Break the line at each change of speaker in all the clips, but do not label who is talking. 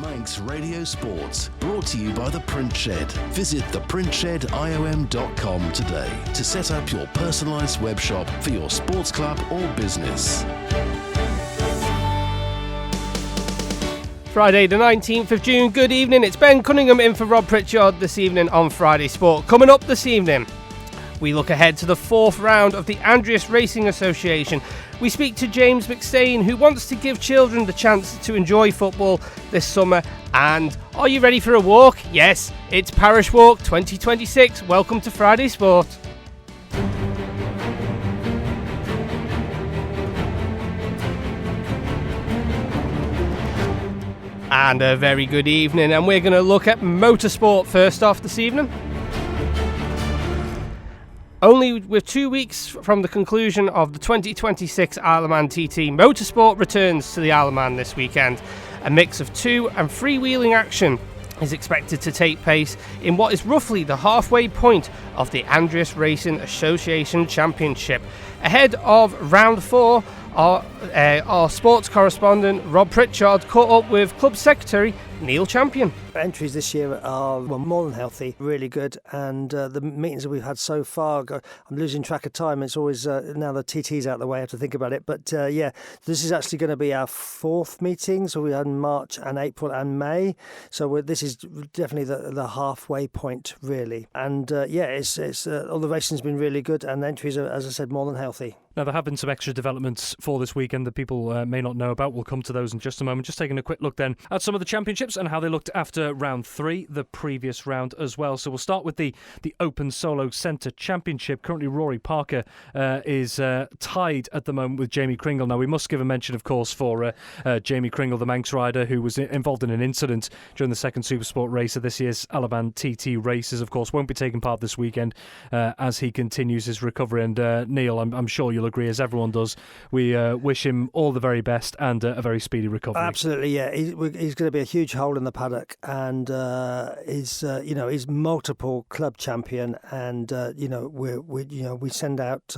Manx Radio Sports, brought to you by The Print Shed. Visit theprintshediom.com today to set up your personalised web shop for your sports club or business.
Friday the 19th of June, good evening. It's Ben Cunningham in for Rob Pritchard this evening on Friday Sport. Coming up this evening, we look ahead to the fourth round of the Andreas Racing Association. We speak to James Mcstay, who wants to give children the chance to enjoy football this summer. And are you ready for a walk? Yes, it's Parish Walk 2026. Welcome to Friday Sport. And a very good evening, and we're going to look at motorsport first off this evening. Only with 2 weeks from the conclusion of the 2026 Isle of Man TT, motorsport returns to the Isle of Man this weekend. A mix of two and freewheeling action is expected to take place in what is roughly the halfway point of the Andreas Racing Association Championship. Ahead of round 4, our sports correspondent Rob Pritchard caught up with club secretary Neil Champion.
Entries this year are more than healthy, really good, and the meetings that we've had so far, I'm losing track of time. It's always now the TT's out of the way, I have to think about it. But this is actually going to be our fourth meeting. So we had March and April and May. So this is definitely the halfway point, really. And it's all the racing's been really good, and the entries are, as I said, more than healthy.
Now, there have been some extra developments for this weekend that people may not know about. We'll come to those in just a moment. Just taking a quick look then at some of the championships and how they looked after round 3, the previous round as well. So we'll start with the Open Solo Centre Championship. Currently, Rory Parker is tied at the moment with Jamie Kringle. Now, we must give a mention, of course, for Jamie Kringle, the Manx rider, who was involved in an incident during the second Supersport race of this year's Isle of Man TT races. Of course, won't be taking part this weekend as he continues his recovery. And Neil, I'm sure you'll agree, as everyone does, we wish him all the very best and a very speedy recovery.
Absolutely, yeah. He's going to be a huge hole in the paddock, and he's multiple club champion, and we send out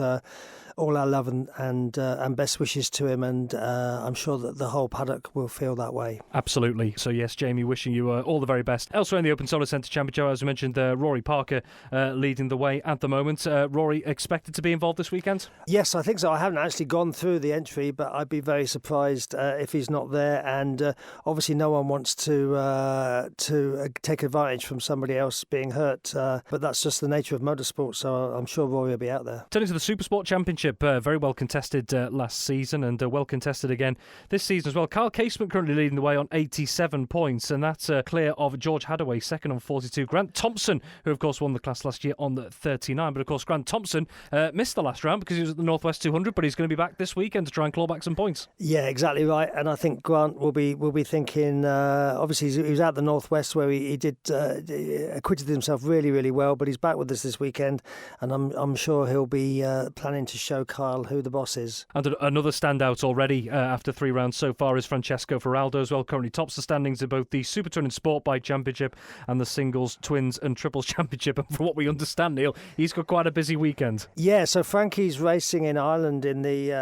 all our love and best wishes to him, and I'm sure that the whole paddock will feel that way.
Absolutely. So yes, Jamie, wishing you all the very best. Elsewhere in the Open Solo Centre Championship, as I mentioned, Rory Parker leading the way at the moment. Rory expected to be involved this weekend?
Yes, I think so. I haven't actually gone through the entry, but I'd be very surprised if he's not there. And obviously, no one wants to take advantage from somebody else being hurt. But that's just the nature of motorsport. So I'm sure Rory will be out there.
Turning to the Supersport Championship, very well contested last season and well contested again this season as well. Carl Casement currently leading the way on 87 points, and that's clear of George Hadaway, second on 42. Grant Thompson, who of course won the class last year, on 39. But of course, Grant Thompson missed the last round because he was at the Northwest 200, but he's going to be back this weekend to try and claw back some points. Yeah,
exactly right. And I think Grant will be thinking. Obviously, he was at the Northwest where he did acquitted himself really, really well. But he's back with us this weekend, and I'm sure he'll be planning to show Kyle who the boss is.
And another standout already after 3 rounds so far is Francesco Ferraldo as well. Currently tops the standings in both the Super Twin and Sport Bike Championship and the Singles, Twins and Triples Championship. And from what we understand, Neil, he's got quite a busy weekend.
Yeah, so Frankie's racing in Ireland in the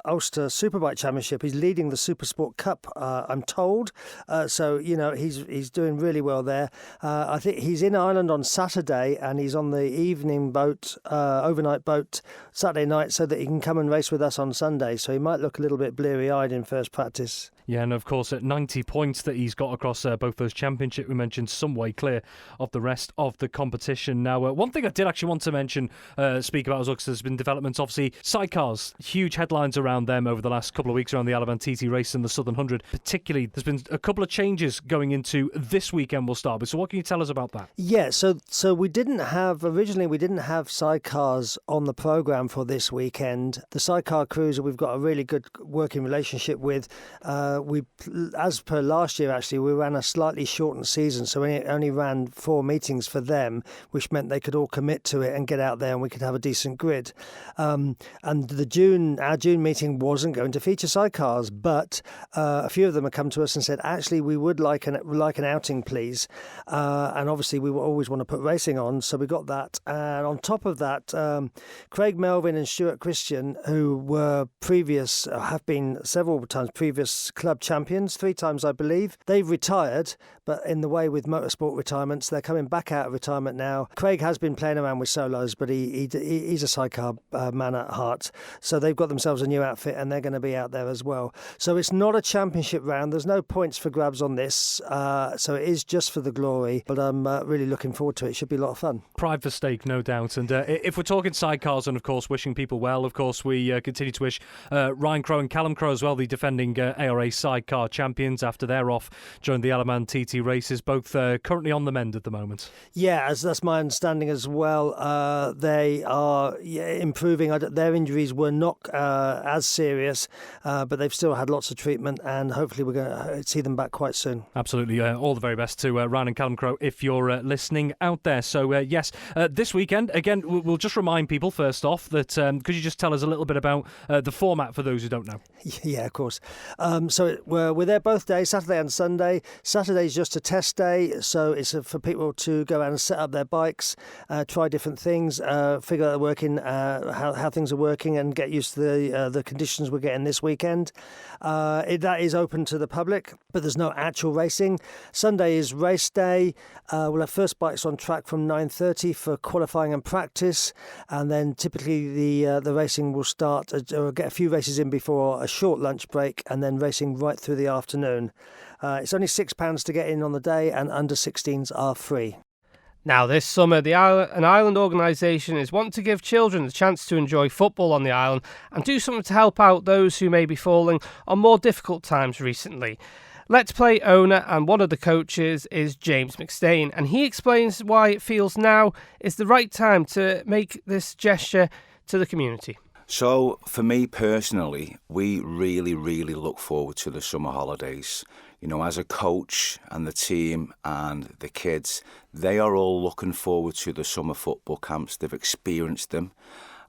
Ulster Superbike Championship. He's leading the Supersport Cup, I'm told. So he's doing really well there. I think he's in Ireland on Saturday, and he's on the evening boat, overnight boat, Saturday night, so that he can come and race with us on Sunday. So he might look a little bit bleary-eyed in first practice.
Yeah, and of course at 90 points that he's got across both those championships, we mentioned, some way clear of the rest of the competition. Now, one thing I did actually want to mention, speak about as well, because there's been developments, obviously, sidecars, huge headlines around them over the last couple of weeks around the Isle of Man TT race and the Southern 100. Particularly, there's been a couple of changes going into this weekend we'll start with. So what can you tell us about that?
Yeah, so we didn't have sidecars on the programme for this weekend. The sidecar cruiser we've got a really good working relationship with. We, as per last year, actually, we ran a slightly shortened season, so we only ran 4 meetings for them, which meant they could all commit to it and get out there, and we could have a decent grid. And our June meeting wasn't going to feature sidecars, but a few of them have come to us and said, actually, we would like an outing, please. And obviously, we always want to put racing on, so we got that. And on top of that, Craig Craig Melvin and Stuart Christian, who were have been several times previous club champions, 3 times I believe. They've retired, but in the way with motorsport retirements, they're coming back out of retirement now. Craig has been playing around with solos, but he's a sidecar man at heart. So they've got themselves a new outfit and they're going to be out there as well. So it's not a championship round. There's no points for grabs on this. So it is just for the glory. But I'm really looking forward to it. It should be a lot of fun.
Pride for stake, no doubt. And if we're talking sidecars and, of course, wishing people well, of course, we continue to wish Ryan Crowe and Callum Crowe as well, the defending ARA sidecar champions, after they're off during the Alaman TT races, both currently on the mend at the moment.
Yeah, as that's my understanding as well. They are improving. Their injuries were not as serious, but they've still had lots of treatment, and hopefully we're going to see them back quite soon.
Absolutely. All the very best to Ryan and Callum Crowe if you're listening out there. So, yes, this weekend, again, we'll just remind people first off that, could you just tell us a little bit about the format for those who don't know?
Yeah, of course. So we're there both days, Saturday and Sunday. Saturday's just a test day, so it's for people to go out and set up their bikes, try different things, figure out how things are working, and get used to the conditions we're getting this weekend. That is open to the public, but there's no actual racing. Sunday is race day. We'll have first bikes on track from 9:30 for qualifying and practice, and then typically the racing will start, or get a few races in before a short lunch break, and then racing right through the afternoon. It's only £6 to get in on the day, and under 16s are free.
Now, this summer, an island organisation is wanting to give children the chance to enjoy football on the island and do something to help out those who may be falling on more difficult times recently. Let's Play owner and one of the coaches is James Mcstay, and he explains why it feels now is the right time to make this gesture to the community.
So, for me personally, we really, really look forward to the summer holidays. You know, as a coach and the team and the kids, they are all looking forward to the summer football camps. They've experienced them.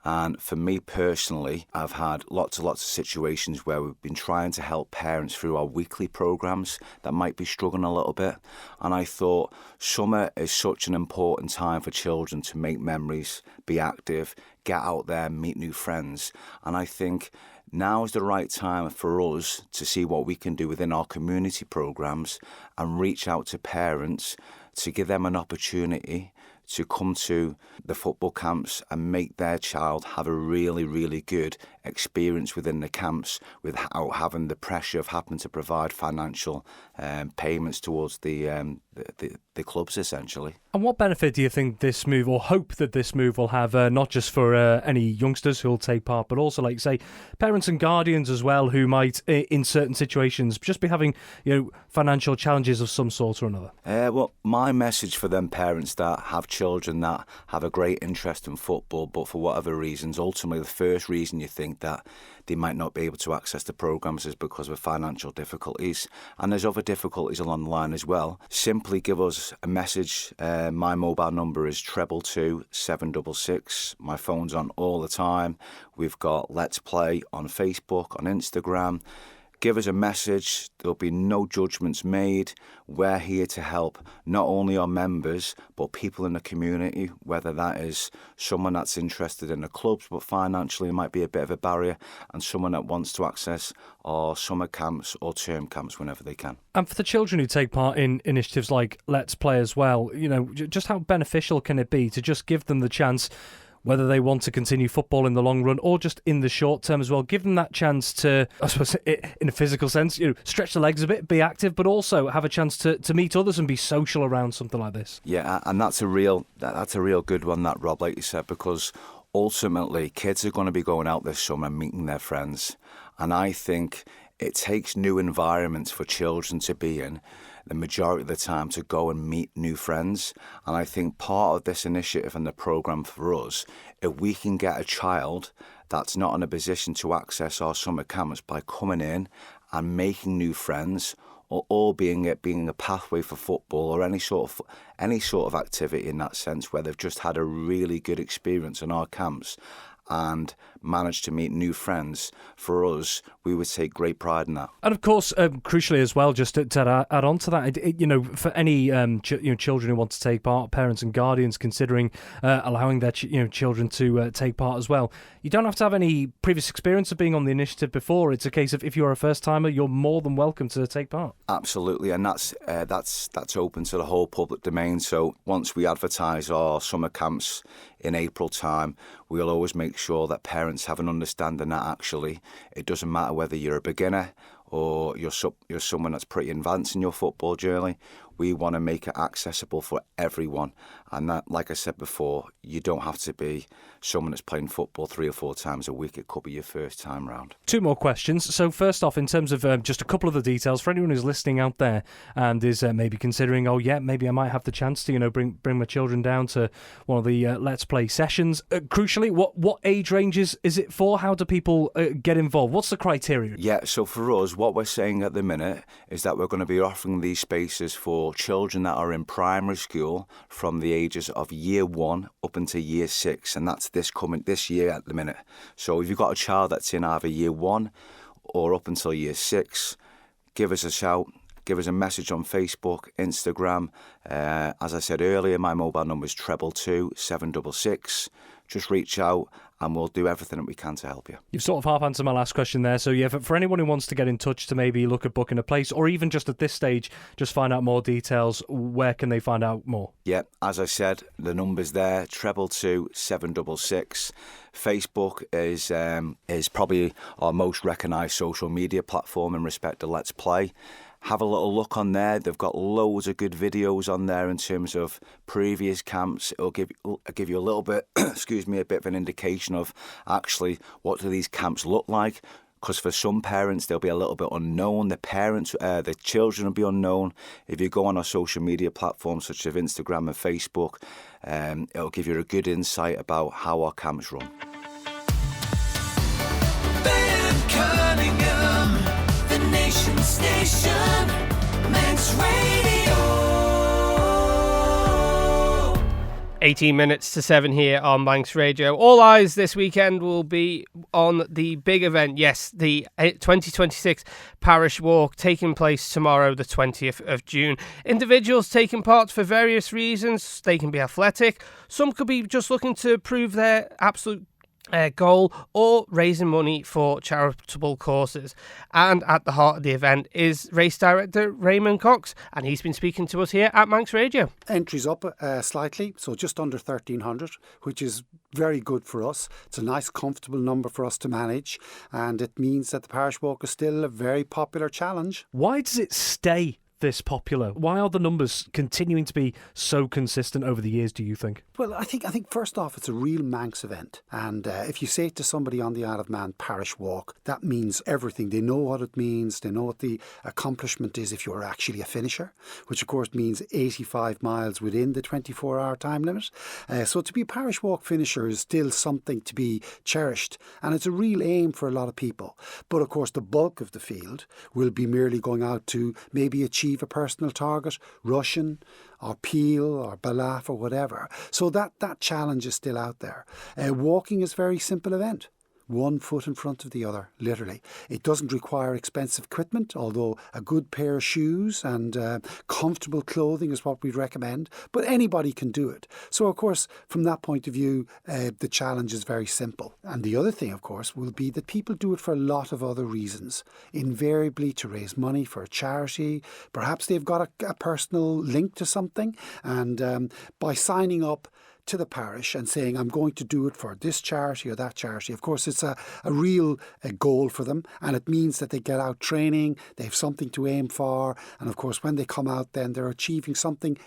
And for me personally, I've had lots of situations where we've been trying to help parents through our weekly programmes that might be struggling a little bit. And I thought summer is such an important time for children to make memories, be active, get out there, meet new friends. And I think now is the right time for us to see what we can do within our community programmes and reach out to parents to give them an opportunity to come to the football camps and make their child have a really, really good experience within the camps without having the pressure of having to provide financial payments towards the clubs, essentially.
And what benefit do you think this move, or hope that this move will have, not just for any youngsters who will take part, but also, like, say, parents and guardians as well, who might, in certain situations, just be having, financial challenges of some sort or another?
Well, my message for them parents that have children that have a great interest in football, but for whatever reasons, ultimately the first reason you think that they might not be able to access the programmes is because of financial difficulties, and there's other difficulties along the line as well. Simply give us a message. My mobile number is 222 766. My phone's on all the time. We've got Let's Play on Facebook, on Instagram. Give us a message. There'll be no judgments made. We're here to help not only our members, but people in the community, whether that is someone that's interested in the clubs, but financially might be a bit of a barrier, and someone that wants to access our summer camps or term camps whenever they can.
And for the children who take part in initiatives like Let's Play as well, just how beneficial can it be to just give them the chance, whether they want to continue football in the long run or just in the short term as well, give them that chance to, I suppose, in a physical sense, stretch the legs a bit, be active, but also have a chance to meet others and be social around something like this.
Yeah, and that's a real good one, that, Rob, like you said, because ultimately kids are going to be going out this summer and meeting their friends. And I think it takes new environments for children to be in the majority of the time to go and meet new friends. And I think part of this initiative and the programme for us, if we can get a child that's not in a position to access our summer camps by coming in and making new friends, or being a pathway for football or any sort of activity in that sense, where they've just had a really good experience in our camps, and manage to meet new friends, for us, we would take great pride in that.
And of course, crucially as well, just to add on to that, for any children who want to take part, parents and guardians considering allowing their children to take part as well, you don't have to have any previous experience of being on the initiative before. It's a case of if you're a first timer, you're more than welcome to take part.
Absolutely, and that's open to the whole public domain. So once we advertise our summer camps in April time, we'll always make sure that parents have an understanding that actually it doesn't matter whether you're a beginner or you're someone that's pretty advanced in your football journey. We want to make it accessible for everyone. And that, like I said before, you don't have to be someone that's playing football 3 or 4 times a week. It could be your first time round. 2
more questions. So first off, in terms of just a couple of the details, for anyone who's listening out there and is maybe considering, maybe I might have the chance to, bring my children down to one of the Let's Play sessions. Crucially, what age ranges is it for? How do people get involved? What's the criteria?
Yeah, so for us, what we're saying at the minute is that we're going to be offering these spaces for children that are in primary school from the ages of year 1 up into year 6, and that's this year at the minute. So if you've got a child that's in either year 1 or up until year 6, give us a shout, give us a message on Facebook, Instagram. As I said earlier, my mobile number is 222 766. Just reach out and we'll do everything that we can to help you.
You've sort of half answered my last question there. So yeah, for anyone who wants to get in touch to maybe look at booking a place, or even just at this stage, just find out more details, where can they find out more?
Yeah, as I said, the number's there, 222 766. Facebook is probably our most recognised social media platform in respect to Let's Play. Have a little look on there. They've got loads of good videos on there in terms of previous camps. It'll give you a little bit, a bit of an indication of actually what do these camps look like. Because for some parents, they'll be a little bit unknown. The children will be unknown. If you go on our social media platforms such as Instagram and Facebook, it'll give you a good insight about how our camps run.
Cunningham, the nation's station, Manx Radio.
18 minutes to 7 here on Manx Radio. All eyes this weekend will be on the big event. Yes, the 2026 Parish Walk taking place tomorrow, the 20th of June. Individuals taking part for various reasons. They can be athletic. Some could be just looking to prove their absolute goal or raising money for charitable causes. And at the heart of the event is race director Raymond Cox, and he's been speaking to us here at Manx Radio.
Entries up slightly, so just under 1,300, which is very good for us. It's a nice, comfortable number for us to manage, and it means that the Parish Walk is still a very popular challenge.
Why does it stay this popular? Why are the numbers continuing to be so consistent over the years, do you think?
Well, I think first off, it's a real Manx event. And if you say to somebody on the Isle of Man Parish Walk, that means everything. They know what it means. They know what the accomplishment is if you're actually a finisher, which of course means 85 miles within the 24-hour time limit. So to be a Parish Walk finisher is still something to be cherished. And it's a real aim for a lot of people. But of course, the bulk of the field will be merely going out to maybe achieve a personal target, Russian or Peel or Balaf or whatever. So that challenge is still out there. Walking is a very simple event. 1 foot in front of the other, literally. It doesn't require expensive equipment, although a good pair of shoes and comfortable clothing is what we'd recommend. But anybody can do it. So, of course, from that point of view, the challenge is very simple. And the other thing, of course, will be that people do it for a lot of other reasons. Invariably to raise money for a charity. Perhaps they've got a personal link to something. And by signing up to the parish and saying, I'm going to do it for this charity or that charity. Of course, it's a real goal for them, and it means that they get out training, they have something to aim for, and of course, when they come out, then they're achieving something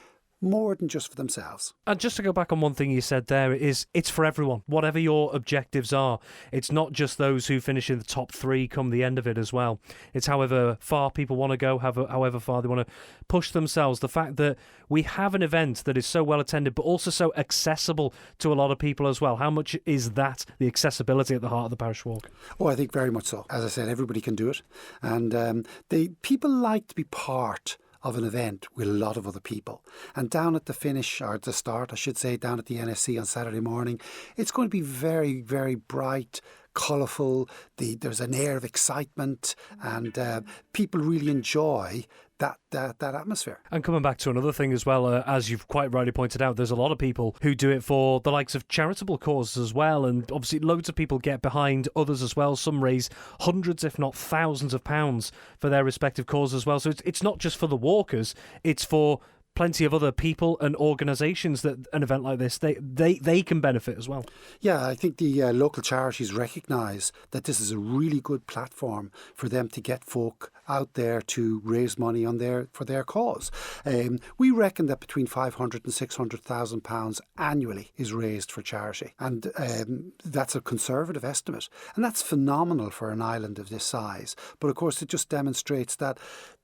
more than just for themselves.
And just to go back on one thing you said there, is it's for everyone, whatever your objectives are. It's not just those who finish in the top 3 come the end of it as well. It's however far people want to go, however far they want to push themselves. The fact that we have an event that is so well attended, but also so accessible to a lot of people as well. How much is that, the accessibility at the heart of the Parish Walk?
Oh, I think very much so. As I said, everybody can do it. And people like to be part of an event with a lot of other people. And down at the finish, or at the start, I should say, down at the NSC on Saturday morning, it's going to be very, very bright, colourful, there's an air of excitement, and people really enjoy that atmosphere.
And coming back to another thing as well, as you've quite rightly pointed out, there's a lot of people who do it for the likes of charitable causes as well, and obviously loads of people get behind others as well. Some raise hundreds if not thousands of pounds for their respective causes as well. So it's not just for the walkers, it's for plenty of other people and organisations that an event like this, they can benefit as well.
Yeah, I think the local charities recognise that this is a really good platform for them to get folk out there to raise money for their cause. We reckon that between £500,000 and £600,000 annually is raised for charity, and that's a conservative estimate, and that's phenomenal for an island of this size. But of course, it just demonstrates that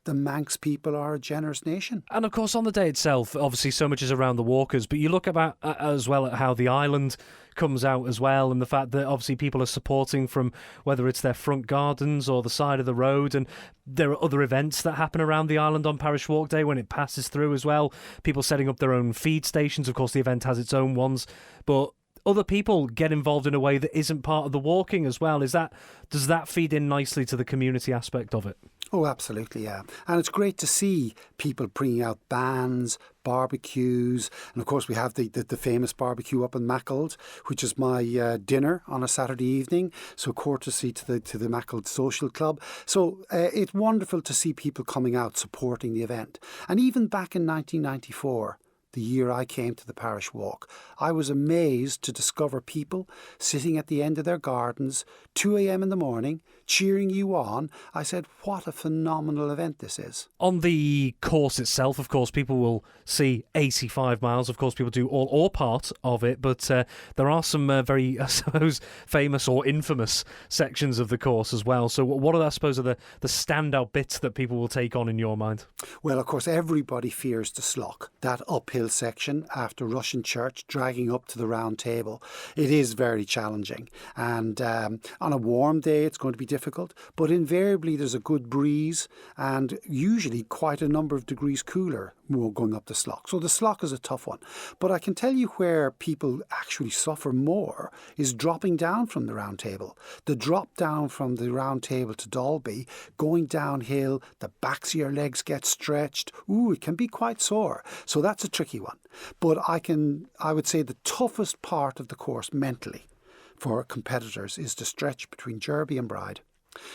the Manx people are a generous nation.
And of course, on the day itself, obviously so much is around the walkers, but you look about as well at how the island comes out as well, and the fact that obviously people are supporting from whether it's their front gardens or the side of the road, and there are other events that happen around the island on Parish Walk Day when it passes through as well. People setting up their own feed stations. Of course, the event has its own ones, but other people get involved in a way that isn't part of the walking as well. Does that feed in nicely to the community aspect of it?
Oh, absolutely, yeah. And it's great to see people bringing out bands, barbecues, and of course we have the famous barbecue up in Mackald, which is my dinner on a Saturday evening, so courtesy to the Mackald Social Club. So it's wonderful to see people coming out supporting the event. And even back in 1994, the year I came to the Parish Walk, I was amazed to discover people sitting at the end of their gardens, 2 a.m. in the morning, cheering you on. I said, what a phenomenal event this is.
On the course itself, of course, people will see 85 miles. Of course, people do all or part of it, but there are some very, I suppose, famous or infamous sections of the course as well. So what are, I suppose, are the standout bits that people will take on in your mind?
Well, of course, everybody fears the Slough, that uphill section after Russian Church, dragging up to the round table. It is very challenging, and on a warm day it's going to be difficult, but invariably there's a good breeze and usually quite a number of degrees cooler going up the Slough. So the Slough is a tough one, but I can tell you where people actually suffer more is dropping down from the round table. The drop down from the round table to Dalby, going downhill, the backs of your legs get stretched. Ooh, it can be quite sore. So that's a tricky one. But I would say the toughest part of the course mentally for competitors is the stretch between Derby and Bride.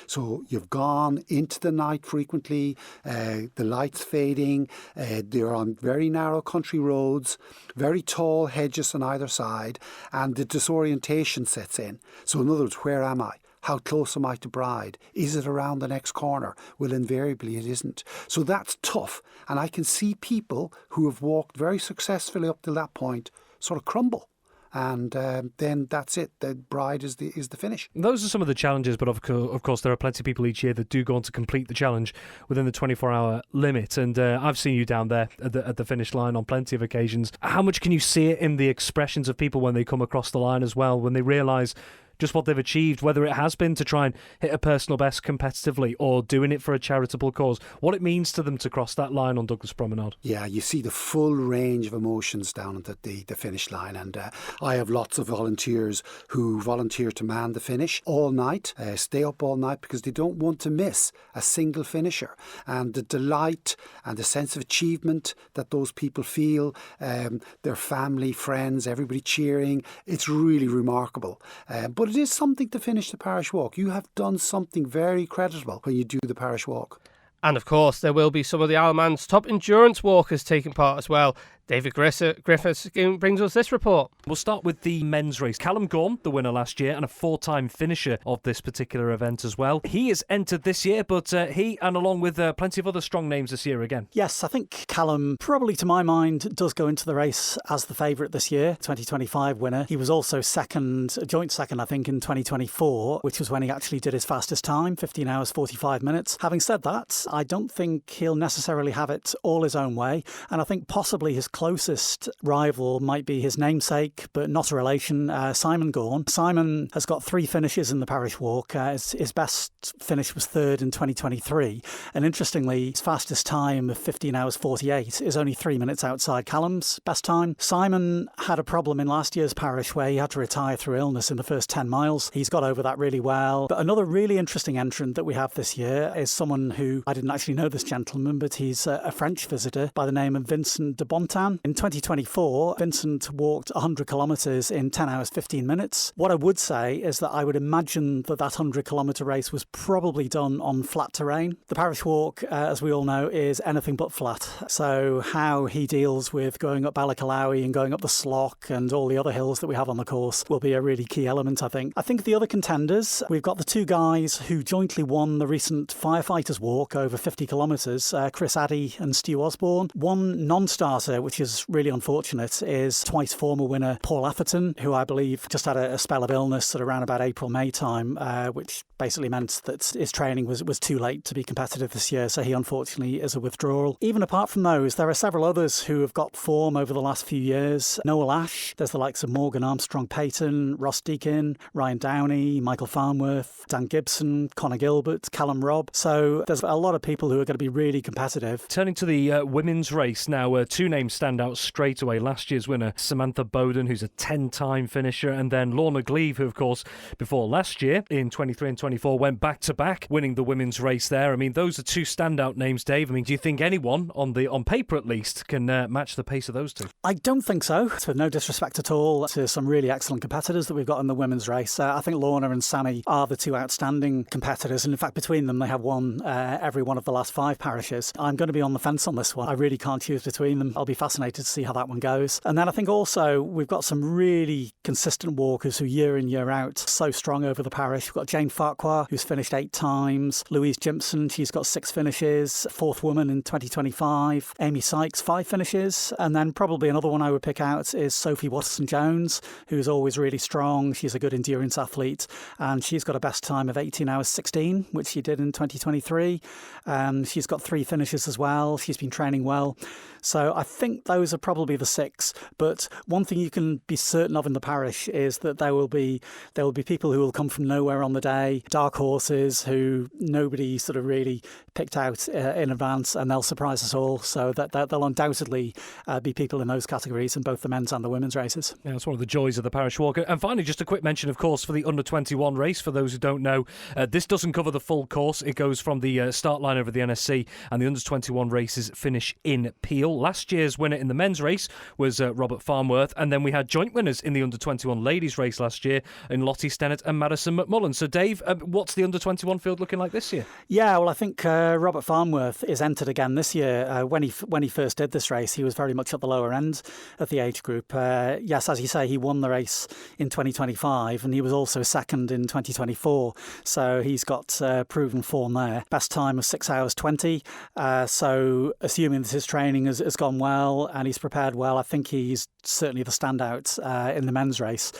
So you've gone into the night frequently, the lights fading, they're on very narrow country roads, very tall hedges on either side, and the disorientation sets in. So in other words, where am I? How close am I to Bride? Is it around the next corner? Well, invariably it isn't. So that's tough. And I can see people who have walked very successfully up to that point sort of crumble. And then that's it. The Bride is the finish.
Those are some of the challenges, but of course there are plenty of people each year that do go on to complete the challenge within the 24-hour limit. And I've seen you down there at the finish line on plenty of occasions. How much can you see it in the expressions of people when they come across the line as well, when they realise just what they've achieved, whether it has been to try and hit a personal best competitively or doing it for a charitable cause, what it means to them to cross that line on Douglas Promenade? Yeah,
you see the full range of emotions down at the finish line, and I have lots of volunteers who volunteer to man the finish all night, stay up all night because they don't want to miss a single finisher, and the delight and the sense of achievement that those people feel, their family, friends, everybody cheering, it's really remarkable. But it is something to finish the Parish Walk. You have done something very creditable when you do the Parish Walk.
And of course, there will be some of the Isle of Man's top endurance walkers taking part as well. David Griffiths brings us this report.
We'll start with the men's race. Callum Gorm, the winner last year and a 4-time finisher of this particular event as well. He is entered this year, but he, and along with plenty of other strong names this year again.
Yes, I think Callum, probably to my mind, does go into the race as the favourite this year, 2025 winner. He was also joint second, I think, in 2024, which was when he actually did his fastest time, 15 hours, 45 minutes. Having said that, I don't think he'll necessarily have it all his own way, and I think possibly his closest rival might be his namesake, but not a relation, Simon Gaughan. Simon has got 3 finishes in the Parish Walk. His best finish was 3rd in 2023. And interestingly, his fastest time of 15 hours 48 is only 3 minutes outside Callum's best time. Simon had a problem in last year's Parish where he had to retire through illness in the first 10 miles. He's got over that really well. But another really interesting entrant that we have this year is someone who, I didn't actually know this gentleman, but he's a French visitor by the name of Vincent de Bontan. In 2024, Vincent walked 100 kilometres in 10 hours 15 minutes. What I would say is that I would imagine that 100-kilometre race was probably done on flat terrain. The Parish Walk, as we all know, is anything but flat. So how he deals with going up Balacalawi and going up the Slock and all the other hills that we have on the course will be a really key element, I think. I think the other contenders, we've got the 2 guys who jointly won the recent Firefighters Walk over 50 kilometres, Chris Addy and Stu Osborne. One non-starter, which is really unfortunate, is twice former winner Paul Atherton, who I believe just had a spell of illness at around about April-May time, which basically meant that his training was too late to be competitive this year, so he unfortunately is a withdrawal. Even apart from those, there are several others who have got form over the last few years. Noel Ash, there's the likes of Morgan Armstrong-Payton, Ross Deakin, Ryan Downey, Michael Farnworth, Dan Gibson, Connor Gilbert, Callum Robb. So there's a lot of people who are going to be really competitive.
Turning to the women's race now, 2 names stand out straight away. Last year's winner, Samantha Bowden, who's a 10-time finisher, and then Lorna Gleave, who, of course, before last year, in 23 and 24, went back-to-back, winning the women's race there. I mean, those are 2 standout names, Dave. I mean, do you think anyone, on paper at least, can match the pace of those 2?
I don't think so. So no disrespect at all to some really excellent competitors that we've got in the women's race. I think Lorna and Sammy are the 2 outstanding competitors, and in fact, between them, they have won every one of the last 5 parishes. I'm going to be on the fence on this one. I really can't choose between them. I'll be fascinated to see how that one goes. And then I think also we've got some really consistent walkers who year in, year out, so strong over the parish. We've got Jane Farquhar, who's finished 8 times. Louise Jimpson, she's got 6 finishes. 4th woman in 2025. Amy Sykes, 5 finishes. And then probably another one I would pick out is Sophie Watterson-Jones, who's always really strong. She's a good endurance athlete, and she's got a best time of 18 hours 16, which she did in 2023. She's got 3 finishes as well. She's been training well. So I think those are probably the 6. But one thing you can be certain of in the parish is that there will be people who will come from nowhere on the day, dark horses who nobody sort of really picked out in advance, and they'll surprise us all. So that there'll undoubtedly be people in those categories in both the men's and the women's races.
Yeah, that's one of the joys of the Parish Walk. And finally, just a quick mention, of course, for the under-21 race. For those who don't know, this doesn't cover the full course. It goes from the start line over the NSC, and the under-21 races finish in Peel. Last year's winner in the men's race was Robert Farnworth, and then we had joint winners in the under-21 ladies race last year in Lottie Stennett and Madison McMullen. So Dave, what's the under-21 field looking like this year?
Yeah, well, I think Robert Farnworth is entered again this year. When he first did this race, he was very much at the lower end of the age group. Yes, as you say, he won the race in 2025, and he was also second in 2024. So he's got proven form there. Best time of 6 hours 20. So assuming that his training has gone well and he's prepared well, I think he's certainly the standout in the men's race.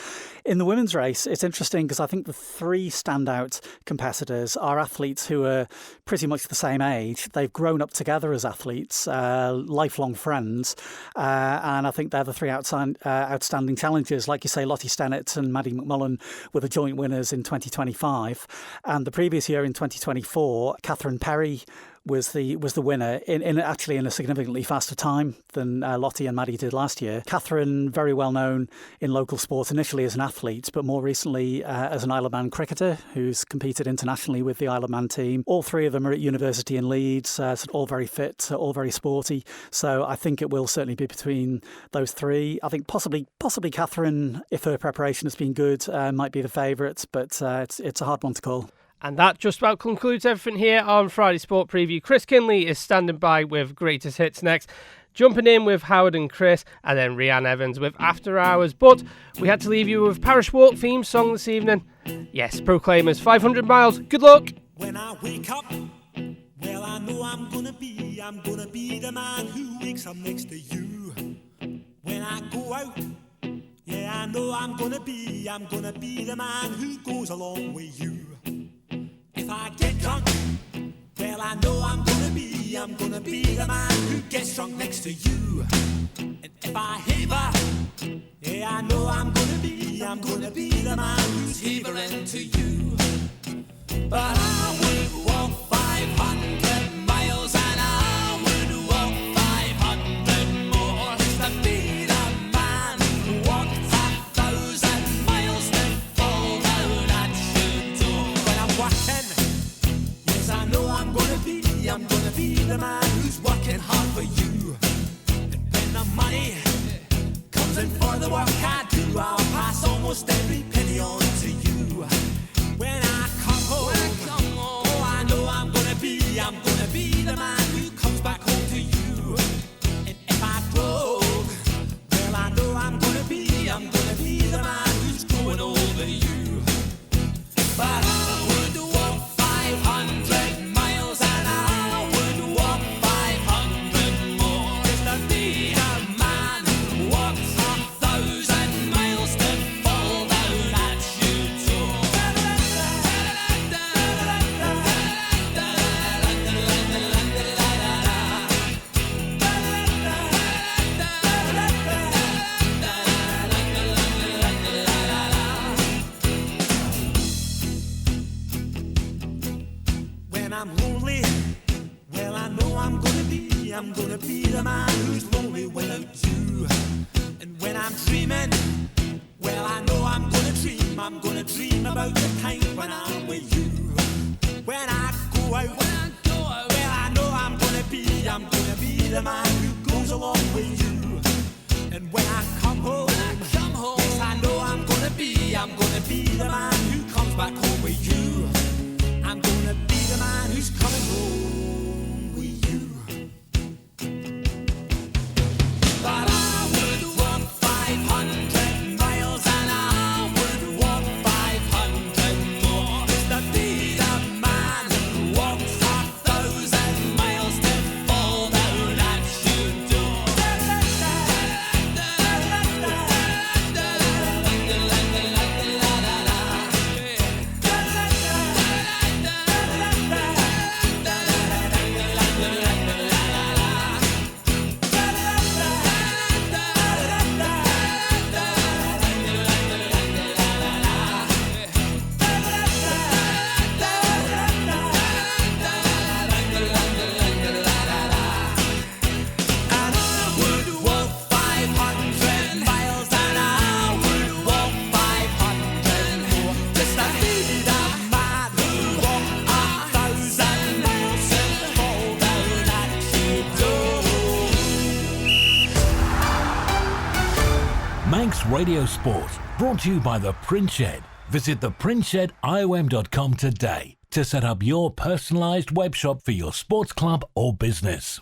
In the women's race, it's interesting because I think the 3 standout competitors are athletes who are pretty much the same age. They've grown up together as athletes, lifelong friends, and I think they're the 3 outstanding challengers. Like you say, Lottie Stennett and Maddie McMullen were the joint winners in 2025, and the previous year in 2024, Catherine Perry was the winner in a significantly faster time than Lottie and Maddie did last year. Catherine, very well known in local sport, initially as an athlete, but more recently as an Isle of Man cricketer who's competed internationally with the Isle of Man team. All 3 of them are at university in Leeds, all very fit, all very sporty. So I think it will certainly be between those 3. I think possibly Catherine, if her preparation has been good, might be the favourite, but it's a hard one to call.
And that just about concludes everything here on Friday Sport Preview. Chris Kinley is standing by with Greatest Hits next. Jumping in with Howard and Chris, and then Rhiannon Evans with After Hours. But we had to leave you with Parish Walk theme song this evening. Yes, Proclaimers, 500 miles. Good luck.
When I wake up, well, I know I'm gonna be the man who wakes up next to you. When I go out, yeah, I know I'm gonna be the man who goes along with you. If I get drunk, well, I know I'm gonna be the man who gets drunk next to you. And I heaver, yeah, I know I'm gonna be the man who's heavering to you. But I would walk 500 miles and I would walk 500 more just to be the man who walked 1,000 miles to fall down at your door. When I'm working, yes, I know I'm gonna be the man who's working hard for you. And when the money comes in for the work I do, I'll pass almost every penny on to you. When I come home, oh, I know I'm gonna be the man who comes back home to you. And if I broke, well, I know I'm gonna be the man who's growing over you. But I would walk 500 miles and I would walk 500 more just to be the man who walks 1,000 miles to fall down at your door. When I'm lonely, well, I know I'm gonna be the man who's lonely without you. And when I'm dreaming, well, I know I'm gonna dream about the time when I'm with you. When I go out, well, I know I'm gonna be the man who goes along with you. And when I come home, yes, I know I'm gonna be the man who comes back home with you. I'm gonna be the man who's coming home with you. But I would walk 500 miles and I would walk 500 more just to be the man who walks 1,000 miles to fall down at your door.
Manx Radio Sport, brought to you by the Print Shed. Visit theprintshediom.com today to set up your personalised web shop for your sports club or business.